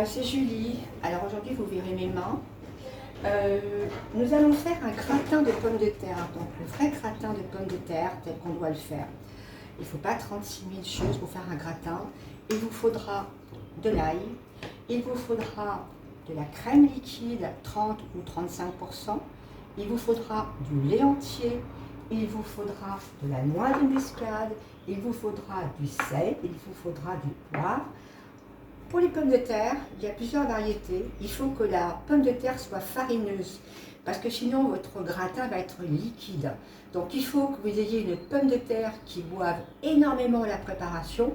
C'est Julie. Alors aujourd'hui, vous verrez mes mains. Nous allons faire un gratin de pommes de terre. Donc le vrai gratin de pommes de terre tel qu'on doit le faire. Il ne faut pas 36 000 choses pour faire un gratin. Il vous faudra de l'ail. Il vous faudra de la crème liquide, 30 ou 35%. Il vous faudra du lait entier. Il vous faudra de la noix de muscade. Il vous faudra du sel. Il vous faudra du poivre. Pour les pommes de terre, il y a plusieurs variétés. Il faut que la pomme de terre soit farineuse, parce que sinon votre gratin va être liquide. Donc il faut que vous ayez une pomme de terre qui boive énormément la préparation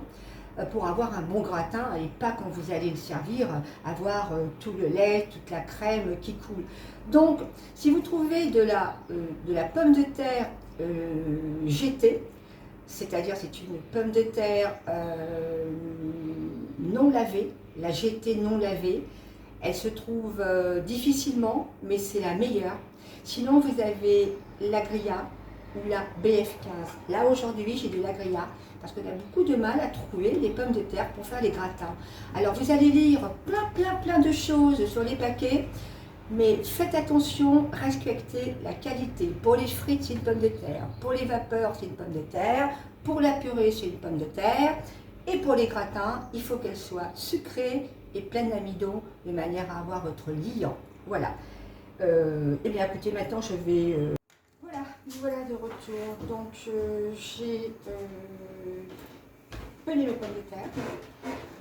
pour avoir un bon gratin, et pas quand vous allez le servir, avoir tout le lait, toute la crème qui coule. Donc si vous trouvez de la pomme de terre GT, c'est-à-dire c'est une pomme de terre non lavée, la GT non lavée. Elle se trouve difficilement, mais c'est la meilleure. Sinon, vous avez l'Agria ou la BF15. Là, aujourd'hui, j'ai de l'Agria parce qu'on a beaucoup de mal à trouver les pommes de terre pour faire les gratins. Alors, vous allez lire plein de choses sur les paquets, mais faites attention, respectez la qualité. Pour les frites, c'est une pomme de terre. Pour les vapeurs, c'est une pomme de terre. Pour la purée, c'est une pomme de terre. Et pour les gratins, il faut qu'elle soit sucrée et pleine d'amidon, de manière à avoir votre liant. Voilà. Et bien écoutez, maintenant je vais... Voilà, nous voilà de retour. Donc j'ai pelé mes pommes de terre.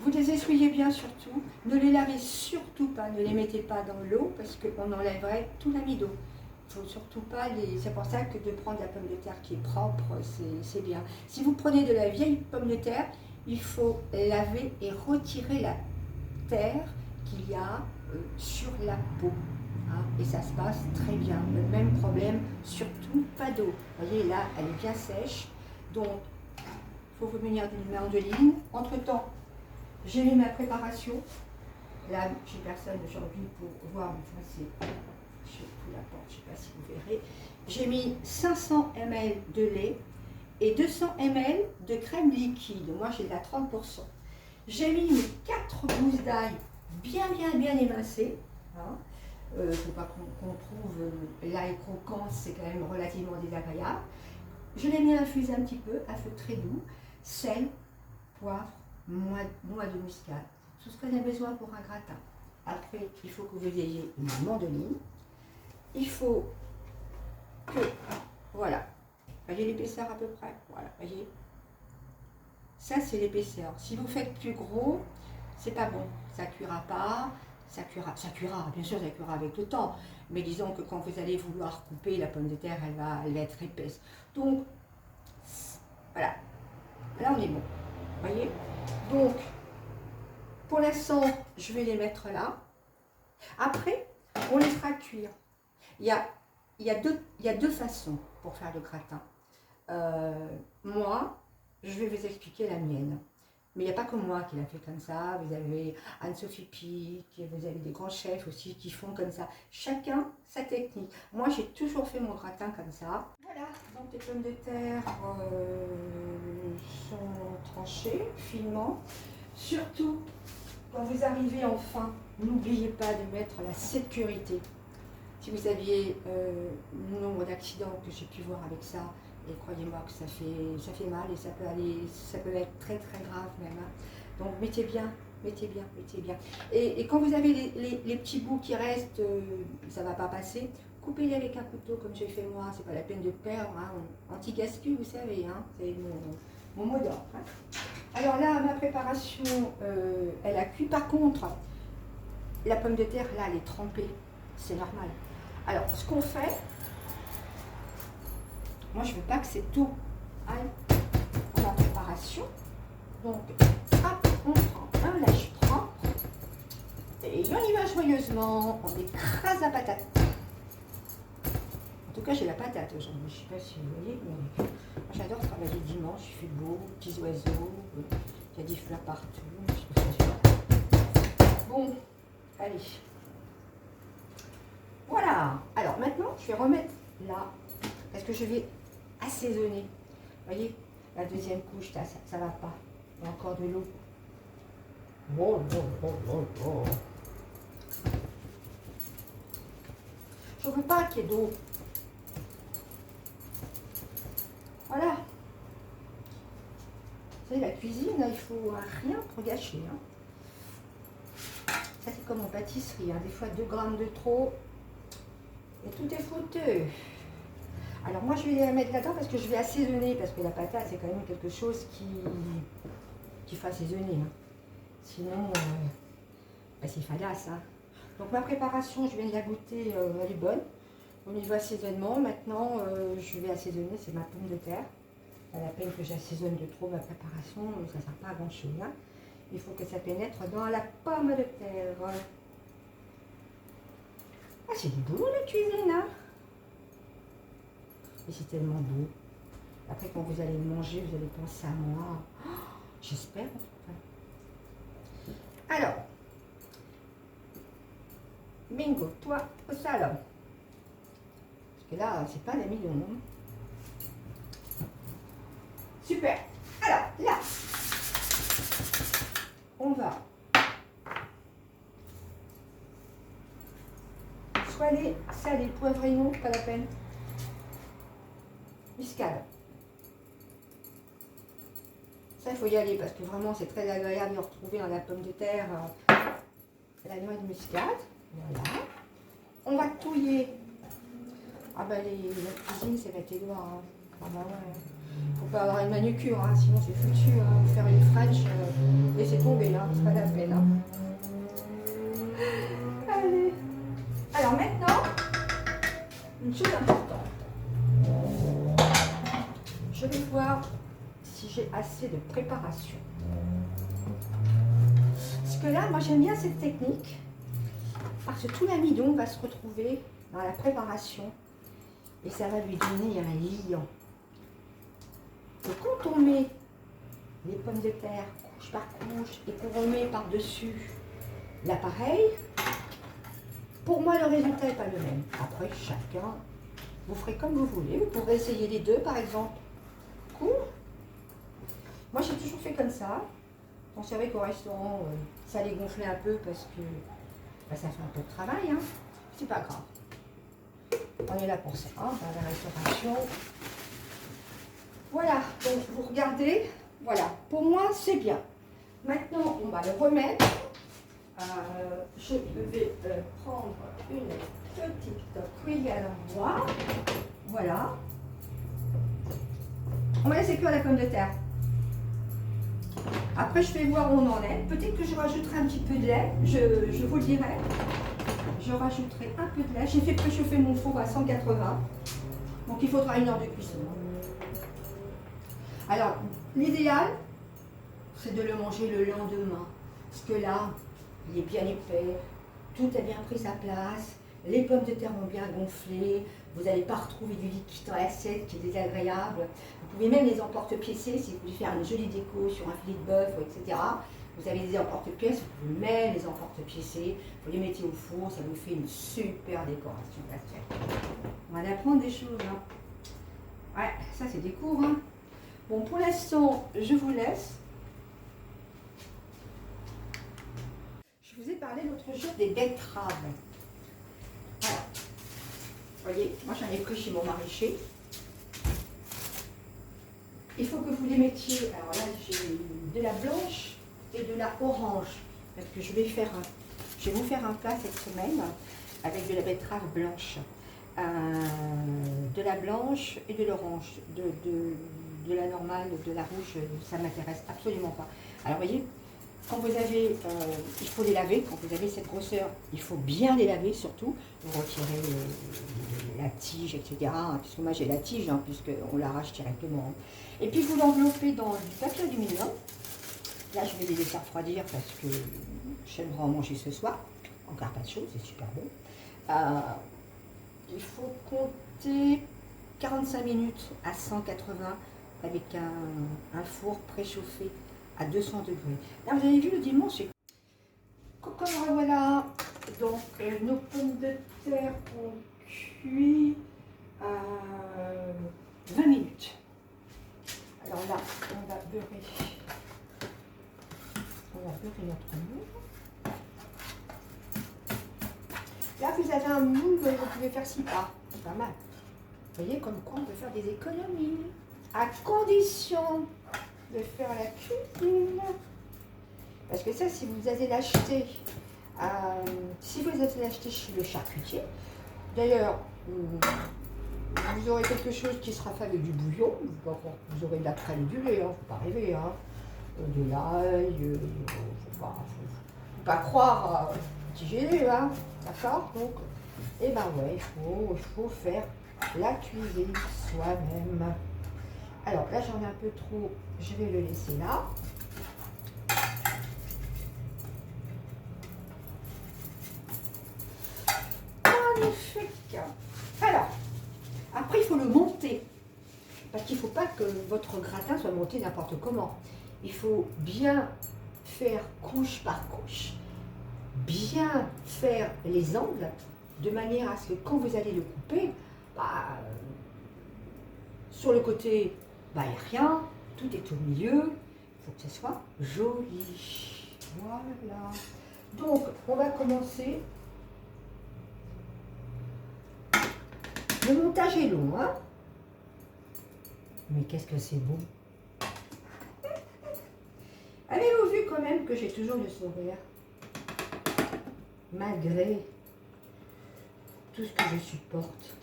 Vous les essuyez bien surtout. Ne les lavez surtout pas, ne les mettez pas dans l'eau parce qu'on enlèverait tout l'amidon. Il ne faut surtout pas les... C'est pour ça que de prendre la pomme de terre qui est propre, c'est bien. Si vous prenez de la vieille pomme de terre, il faut laver et retirer la terre qu'il y a sur la peau. Hein, et ça se passe très bien. Le même problème, surtout pas d'eau. Vous voyez, là, elle est bien sèche. Donc, il faut vous munir d'une mandoline. Entre-temps, j'ai mis ma préparation. Là, j'ai personne aujourd'hui pour voir, mais ça c'est... Je vous la porte, je ne sais pas si vous verrez. J'ai mis 500 ml de lait et 200 ml de crème liquide. Moi, j'ai de la 30%. J'ai mis mes 4 gousses d'ail bien émincées. Hein. Il ne faut pas qu'on trouve l'ail croquant, c'est quand même relativement désagréable. Je l'ai mis infuser un petit peu, à feu très doux. Sel, poivre, noix de muscade. Tout ce qu'on a besoin pour un gratin. Après, il faut que vous ayez une mandoline. Il faut que, voilà, voyez l'épaisseur à peu près, voilà, voyez. Ça, c'est l'épaisseur. Si vous faites plus gros, c'est pas bon. Ça cuira pas, ça cuira, bien sûr, ça cuira avec le temps. Mais disons que quand vous allez vouloir couper la pomme de terre, elle va être épaisse. Donc, voilà. Là, on est bon. Voyez. Donc, pour l'instant, je vais les mettre là. Après, on les fera cuire. Il y a deux façons pour faire le gratin. Moi, je vais vous expliquer la mienne. Mais il n'y a pas que moi qui l'a fait comme ça. Vous avez Anne-Sophie Pic, vous avez des grands chefs aussi qui font comme ça. Chacun sa technique. Moi, j'ai toujours fait mon gratin comme ça. Voilà, donc les pommes de terre sont tranchées finement. Surtout, quand vous arrivez en fin, n'oubliez pas de mettre la sécurité. Si vous saviez le nombre d'accidents que j'ai pu voir avec ça, et croyez-moi que ça fait mal et ça peut être très grave même. Hein. Donc mettez bien. Et quand vous avez les petits bouts qui restent, ça ne va pas passer, coupez-les avec un couteau comme j'ai fait moi, c'est pas la peine de perdre, hein. Anti-gaspi vous savez, hein. C'est mon mot d'ordre. Hein. Alors là, ma préparation, elle a cuit. Par contre, la pomme de terre, là, elle est trempée, c'est normal. Alors, ce qu'on fait, moi je ne veux pas que cette eau aille dans la préparation. Donc, hop, on prend un lèche propre et on y va joyeusement. On écrase la patate. En tout cas, j'ai la patate aujourd'hui. Je ne sais pas si vous voyez, mais moi j'adore travailler dimanche. Il fait beau, petits oiseaux, il y a des fleurs partout. Bon, allez. Voilà. Alors maintenant, je vais remettre là, parce que je vais assaisonner. Vous voyez, la deuxième couche, ça ne va pas. Il y a encore de l'eau. Oh, oh, oh, oh, oh. Je ne veux pas qu'il y ait d'eau. Voilà. Vous savez, la cuisine, il faut rien pour gâcher. Hein. Ça, c'est comme en pâtisserie. Hein. Des fois, 2 grammes de trop et tout est foutu. Alors moi, je vais la mettre là-dedans parce que je vais assaisonner. Parce que la patate, c'est quand même quelque chose qui fait assaisonner. Hein. Sinon, bah, c'est fadasse. Hein. Donc ma préparation, je viens de la goûter, elle est bonne. Au niveau assaisonnement, maintenant, je vais assaisonner, c'est ma pomme de terre. Pas la peine que j'assaisonne de trop ma préparation, ça ne sert pas à grand chose. Hein. Il faut que ça pénètre dans la pomme de terre. Ah, c'est du boulot la cuisine, hein. Mais c'est tellement beau. Après, quand vous allez le manger, vous allez penser à moi. Oh, j'espère. Alors, bingo, toi, ça alors. Parce que là, c'est pas la million. Hein. Super. Alors, là, on va soigner, salé, poivre et non, pas la peine. Muscade. Ça, il faut y aller parce que vraiment, c'est très agréable de retrouver dans la pomme de terre la noix de muscade. Voilà. On va touiller. Ah bah, la cuisine, c'est mettre les doigts. Hein. Ah bah ouais. Faut pas avoir une manucure, hein, sinon c'est foutu. Hein. Faire une French, laissez tomber, hein, c'est pas la peine. Hein. Allez. Alors maintenant, une chose importante. Je vais voir si j'ai assez de préparation. Parce que là, moi j'aime bien cette technique, parce que tout l'amidon va se retrouver dans la préparation et ça va lui donner un liant. Et quand on met les pommes de terre couche par couche et qu'on remet par-dessus l'appareil, pour moi le résultat n'est pas le même. Après, chacun, vous ferez comme vous voulez. Vous pourrez essayer les deux par exemple. Cool. Moi j'ai toujours fait comme ça. Bon, c'est vrai qu'au restaurant, ça les gonflait un peu parce que bah, ça fait un peu de travail. Hein. C'est pas grave. On est là pour ça, hein, dans la restauration. Voilà, donc vous regardez, voilà, pour moi c'est bien. Maintenant on va le remettre. Je vais prendre une petite cuillère en bois. Voilà. On va laisser cuire la pomme de terre. Après je vais voir où on en est. Peut-être que je rajouterai un petit peu de lait, je vous le dirai. Je rajouterai un peu de lait. J'ai fait préchauffer mon four à 180. Donc il faudra 1 heure de cuisson. Alors, l'idéal, c'est de le manger le lendemain. Parce que là, il est bien épais, tout a bien pris sa place, les pommes de terre ont bien gonflé, vous n'allez pas retrouver du liquide dans l'assiette qui est désagréable. Vous pouvez même les emporte-piécer si vous voulez faire une jolie déco sur un filet de bœuf, etc. Vous avez des emporte-pièces, vous pouvez même les emporte-piécer, vous les mettez au four, ça vous fait une super décoration d'assiette. On va apprendre des choses. Hein. Ouais, ça c'est des cours. Hein. Bon, pour l'instant, je vous laisse. Je vous ai parlé l'autre jour des betteraves. Voilà. Vous voyez, moi j'en ai pris chez mon maraîcher. Il faut que vous les mettiez. Alors là, j'ai de la blanche et de la orange. Parce que je vais vous faire un plat cette semaine avec de la betterave blanche. De la blanche et de l'orange. De la normale, de la rouge, ça ne m'intéresse absolument pas. Alors vous voyez, quand vous avez, il faut les laver, quand vous avez cette grosseur, il faut bien les laver surtout. Vous retirez la tige, etc. Puisque moi j'ai la tige, hein, puisqu'on l'arrache directement. Et puis vous l'enveloppez dans du papier aluminium. Là je vais les laisser refroidir parce que j'aimerais en manger ce soir. Encore pas de chaud, c'est super bon. Il faut compter 45 minutes à 180 avec un four préchauffé à 200 degrés. Là, vous avez vu le dimanche, comme voilà, donc nos pommes de terre ont cuit à 20 minutes. Alors là, on va beurrer. On On va beurrer notre moule. Là, vous avez un moule, vous pouvez faire 6 pas. C'est pas mal. Vous voyez comme quoi on peut faire des économies. À condition de faire la cuisine. Parce que ça, si vous allez l'acheter, chez le charcutier, d'ailleurs, vous aurez quelque chose qui sera fait avec du bouillon. Vous aurez de la crème et du lait, faut pas rêver. De l'ail, faut pas croire à petit gélé, d'accord. Donc, et ben ouais, il faut faire la cuisine soi-même. Alors là, j'en ai un peu trop, je vais le laisser là. Magnifique. Alors, après, il faut le monter. Parce qu'il ne faut pas que votre gratin soit monté n'importe comment. Il faut bien faire couche par couche, bien faire les angles, de manière à ce que quand vous allez le couper, sur le côté, il n'y a rien, tout est au milieu, il faut que ce soit joli. Voilà. Donc, on va commencer. Le montage est long, mais qu'est-ce que c'est beau. Avez-vous vu quand même que j'ai toujours le sourire, malgré tout ce que je supporte.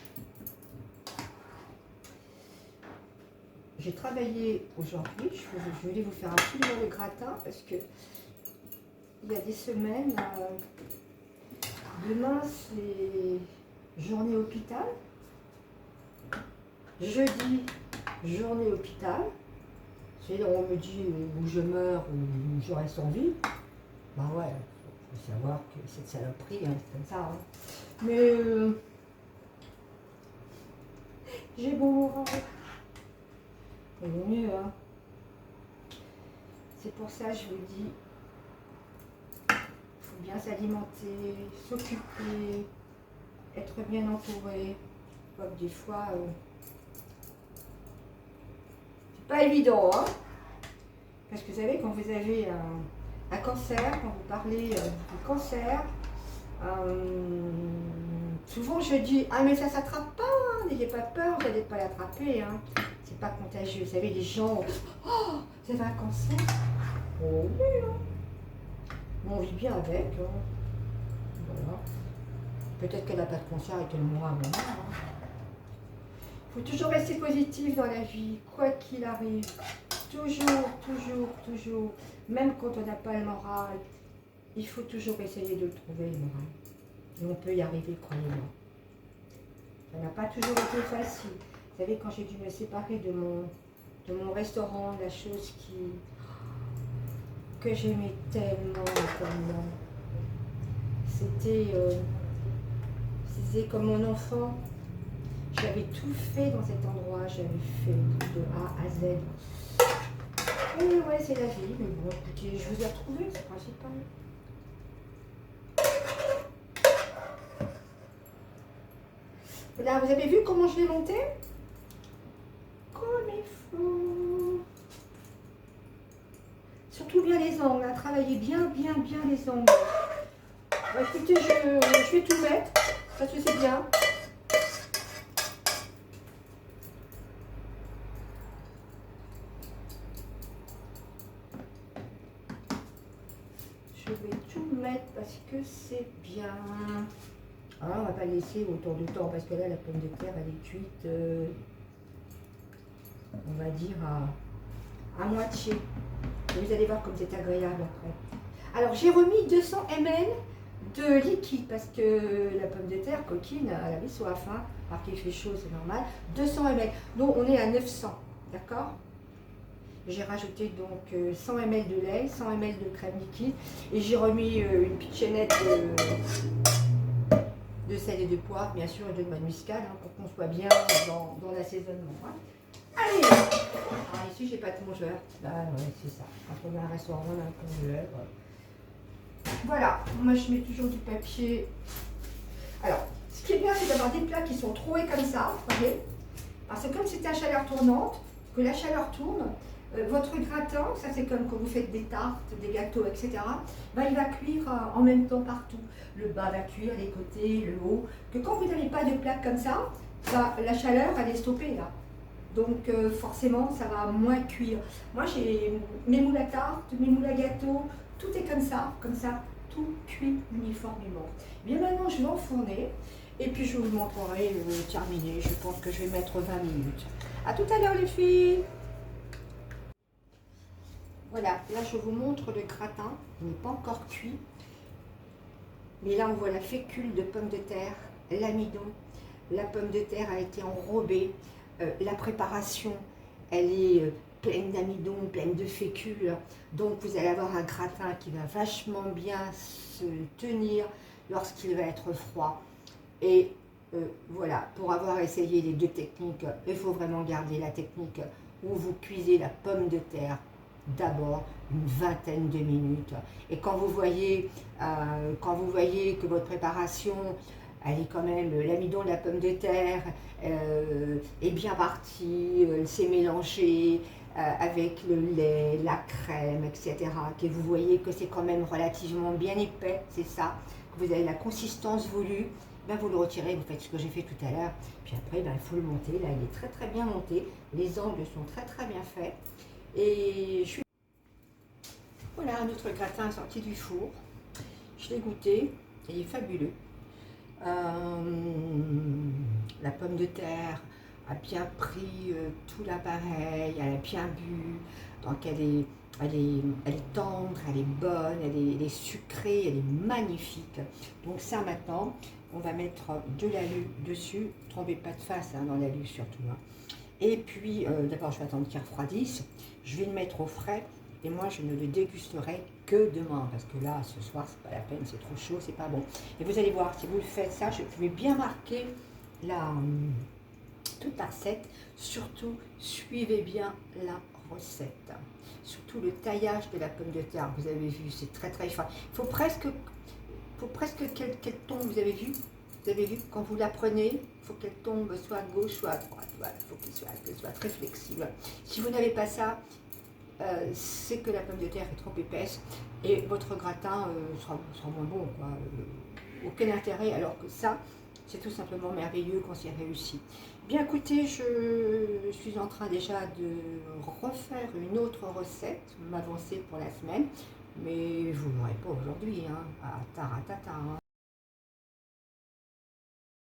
J'ai travaillé aujourd'hui, je voulais vous faire absolument le gratin parce que il y a des semaines, demain c'est journée hôpital, jeudi journée hôpital, c'est on me dit où je meurs ou je reste en vie, bah ouais, faut savoir que cette saloperie, c'est comme ça. Mais j'ai beau mourir. Il vaut mieux, C'est pour ça que je vous dis, il faut bien s'alimenter, s'occuper, être bien entouré. Comme des fois, c'est pas évident, Parce que vous savez, quand vous avez un cancer, quand vous parlez du cancer, souvent je dis, mais ça s'attrape pas, n'ayez pas peur, vous n'allez pas l'attraper, c'est pas contagieux. Vous savez, les gens, oh, vous avez un cancer? Oh oui, on vit bien avec, voilà. Peut-être qu'elle n'a pas de cancer et qu'elle mourra avant. Il faut toujours rester positif dans la vie, quoi qu'il arrive. Toujours, toujours, toujours. Même quand on n'a pas le moral, il faut toujours essayer de le trouver, le moral. Et on peut y arriver, croyez-moi. Ça n'a pas toujours été facile. Vous savez, quand j'ai dû me séparer de mon restaurant, la chose que j'aimais tellement, tellement. C'était comme mon enfant. J'avais tout fait dans cet endroit. J'avais fait de A à Z. Et ouais, c'est la vie. Mais bon, écoutez, je vous ai retrouvé, c'est principal. Là, vous avez vu comment je l'ai monté? Comme il faut. Surtout bien les angles, travaillez bien, bien, bien les angles. Bah, écoutez, je vais tout mettre, parce que c'est bien. Je vais tout mettre parce que c'est bien. Alors, on ne va pas laisser autant de temps parce que là, la pomme de terre, elle est cuite, on va dire, à moitié. Et vous allez voir comme c'est agréable après. Alors, j'ai remis 200 ml de liquide parce que la pomme de terre, coquine, elle avait soif. Alors qu'il fait chaud, c'est normal. 200 ml. Donc, on est à 900. D'accord? J'ai rajouté donc 100 ml de lait, 100 ml de crème liquide. Et j'ai remis une petite chaînette de sel et de poivre, bien sûr, et de noix de muscade, pour qu'on soit bien dans l'assaisonnement. Allez, ici, j'ai pas de congeur. Bah ouais, c'est ça. Quand on a un restaurant, on a un congeur. Voilà, moi je mets toujours du papier. Alors, ce qui est bien, c'est d'avoir des plats qui sont troués comme ça, vous voyez. Parce que comme c'est à chaleur tournante, que la chaleur tourne, Votre gratin, ça c'est comme quand vous faites des tartes, des gâteaux, etc. Ben, il va cuire en même temps partout. Le bas va cuire, les côtés, le haut. Que quand vous n'avez pas de plaque comme ça, la chaleur elle est stoppée là. Donc forcément ça va moins cuire. Moi j'ai mes moules à tarte, mes moules à gâteau, tout est comme ça, tout cuit uniformément. Bien maintenant je vais enfourner et puis je vous montrerai terminé. Je pense que je vais mettre 20 minutes. A tout à l'heure les filles. Voilà, là je vous montre le gratin, il n'est pas encore cuit. Mais là on voit la fécule de pommes de terre, l'amidon. La pomme de terre a été enrobée. La préparation, elle est pleine d'amidon, pleine de fécule. Donc vous allez avoir un gratin qui va vachement bien se tenir lorsqu'il va être froid. Et voilà, pour avoir essayé les deux techniques, il faut vraiment garder la technique où vous cuisez la pomme de terre d'abord une vingtaine de minutes. Et quand vous voyez que votre préparation, elle est quand même, l'amidon de la pomme de terre est bien parti, elle s'est mélangée avec le lait, la crème, etc. Que vous voyez que c'est quand même relativement bien épais, c'est ça, que vous avez la consistance voulue, ben vous le retirez, vous faites ce que j'ai fait tout à l'heure, puis après ben, il faut le monter, là il est très très bien monté, les angles sont très très bien faits, et je suis... Voilà, notre gratin est sorti du four, je l'ai goûté, il est fabuleux. La pomme de terre a bien pris tout l'appareil, elle a bien bu, donc elle est tendre, elle est bonne, elle est sucrée, elle est magnifique. Donc ça maintenant, on va mettre de l'alu dessus, ne trompez pas de face hein, dans l'alu surtout. Hein. Et puis, d'abord je vais attendre qu'il refroidisse, je vais le mettre au frais, et moi je ne le dégusterai que demain, parce que là, ce soir, c'est pas la peine, c'est trop chaud, c'est pas bon. Et vous allez voir, si vous le faites ça, je vais bien marquer toute la recette. Surtout, suivez bien la recette. Surtout le taillage de la pomme de terre, vous avez vu, c'est très très fin. Il faut presque qu'elle tombe, vous avez vu? Vous avez vu, quand vous la prenez, il faut qu'elle tombe soit à gauche, soit à droite. Voilà, il faut qu'elle soit très flexible. Si vous n'avez pas ça, c'est que la pomme de terre est trop épaisse et votre gratin sera moins bon. Quoi. Aucun intérêt, alors que ça, c'est tout simplement merveilleux quand c'est réussi. Bien écoutez, je suis en train déjà de refaire une autre recette, m'avancer pour la semaine, mais vous ne l'aurez pas aujourd'hui, hein, à taratata. Hein.